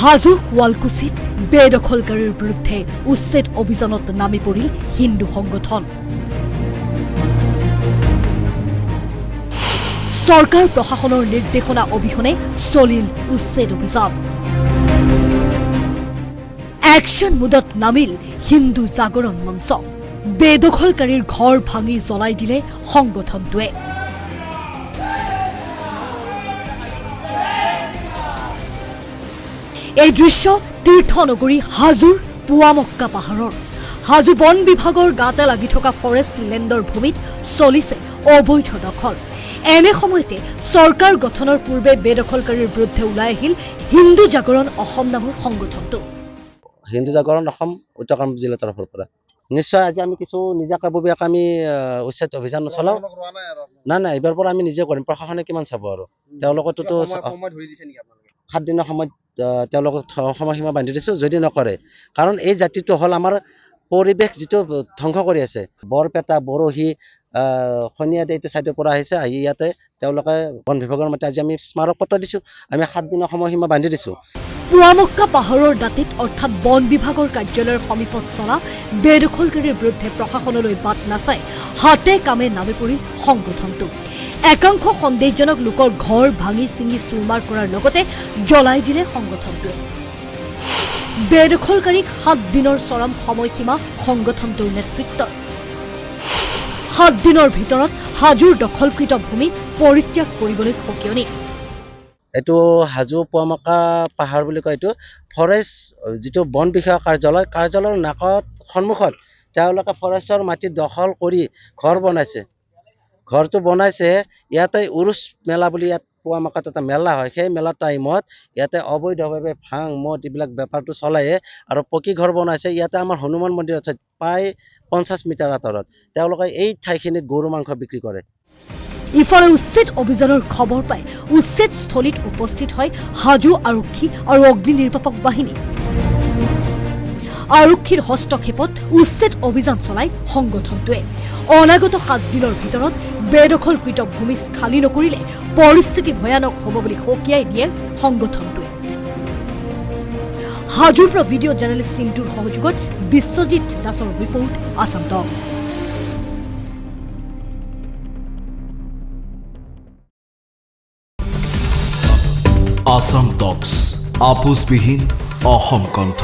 হাজোৰ শুৱালকুছিত বেদখলকাৰীৰ বিৰুদ্ধে উচ্ছেদ অভিযানত নামি পৰিল হিন্দু সংগঠন। চৰকাৰ প্ৰশাসনৰ নিৰ্দেশনা অবিহনে চলিল উচ্ছেদ অভিযান। একশ্যন মুডত নামিল হিন্দু জাগৰণ মঞ্চ। বেদখলকাৰীৰ ঘৰ ভাঙি জ্বলাই দিলে সংগঠনটোৱে। এই দৃশ্য তীৰ্থনগৰী হাজোৰ পুৱামক্কা পাহাৰৰ। হাজো বন বিভাগৰ গাতে লাগি থকা ফৰেষ্ট লেণ্ডৰ ভূমিত চলিছে অবৈধ দখল। এনে সময়তে চৰকাৰ গঠনৰ পূৰ্বে বেদখলকাৰীৰ বিৰুদ্ধে ওলাই আহিল হিন্দু জাগৰণ অসম নামৰ সংগঠনটো। হিন্দু জাগৰণ অসম উত্তৰকামৰূপ জিলাৰ তৰফৰ পৰা নিশ্চয় আজি আমি কিছু নিজাববীয়াকৈ আমি উচ্ছেদ অভিযান নচলাওঁ। নাই এইবাৰ পৰা আমি নিজে কৰিম। প্ৰশাসনে কিমান চাব আৰু তেওঁলোকতো 7 দিনৰ সময়ত তেওঁলোকক সময়সীমা বান্ধি দিছোঁ যদি নকৰে। কাৰণ এই জাতিটো হ'ল আমাৰ পৰিৱেশ যিটো ধ্বংস কৰি আছে। বৰপেটা বৰহী শনিয়াদ এইটো ছাইডৰ পৰা আহিছে, আহি ইয়াতে তেওঁলোকে বন বিভাগৰ মতে আজি আমি স্মাৰক পত্ৰ দিছোঁ। আমি 7 দিনৰ সময়সীমা বান্ধি দিছোঁ। পুৱামক্কা পাহাৰৰ দাঁতিত অৰ্থাৎ বন বিভাগৰ কাৰ্যালয়ৰ সমীপত চলা বেদখলকাৰীৰ বিৰুদ্ধে প্ৰশাসনলৈ বাট নাচাই হাতে কামে নামি পৰিল সংগঠনটো। একাংশ সন্দেহজনক লোকৰ ঘৰ ভাঙি চিঙি চুৰমাৰ কৰাৰ লগতে জ্বলাই দিলে সংগঠনটোৱে। বেদখলকাৰীক 7 দিনৰ চৰম সময়সীমা সংগঠনটোৰ নেতৃত্বৰ। 7 দিনৰ ভিতৰত হাজোৰ দখলকৃত ভূমি পৰিত্যাগ কৰিবলৈ সকিয়নি। এইটো হাজো পুৱামক্কা পাহাৰ বুলি কয়। এইটো ফৰেষ্ট যিটো বন বিষয়া কাৰ্যালয়ৰ নাকত সন্মুখত তেওঁলোকে ফৰেষ্টৰ মাটি দখল কৰি ঘৰ বনাইছে। ঘৰটো বনাইছে ইয়াতে উৰুচ মেলা বুলি ইয়াত পুৱামক্কাত এটা মেলা হয়। সেই মেলা টাইমত ইয়াতে অবৈধভাৱে ভাং মদ এইবিলাক বেপাৰটো চলায়ে আৰু পকী ঘৰ বনাইছে। ইয়াতে আমাৰ হনুমান মন্দিৰ আছে প্ৰায় 50 মিটাৰ আঁতৰত। তেওঁলোকে এই ঠাইখিনিত গৰু মাংস বিক্ৰী কৰে। ইফালে উচ্ছেদ অভিযানৰ খবৰ পাই উচ্ছেদ স্থলীত উপস্থিত হয় হাজো আৰক্ষী আৰু অগ্নি নিৰ্বাপক বাহিনী। আৰক্ষীৰ হস্তক্ষেপত উচ্ছেদ অভিযান চলাই সংগঠনটোৱে। অনাগত 7 দিনৰ ভিতৰত বেদখলকৃত ভূমি খালী নকৰিলে পৰিস্থিতি ভয়ানক হ'ব বুলি সকীয়াই দিয়ে সংগঠনটোৱে। হাজোৰ পৰা ভিডিঅ' জাৰ্নেলিষ্ট চিন্তুৰ সহযোগত বিশ্বজিৎ দাসৰ ৰিপৰ্ট, আসাম টক্স। আসাম টক্স আপোচবিহীন অসম কণ্ঠ।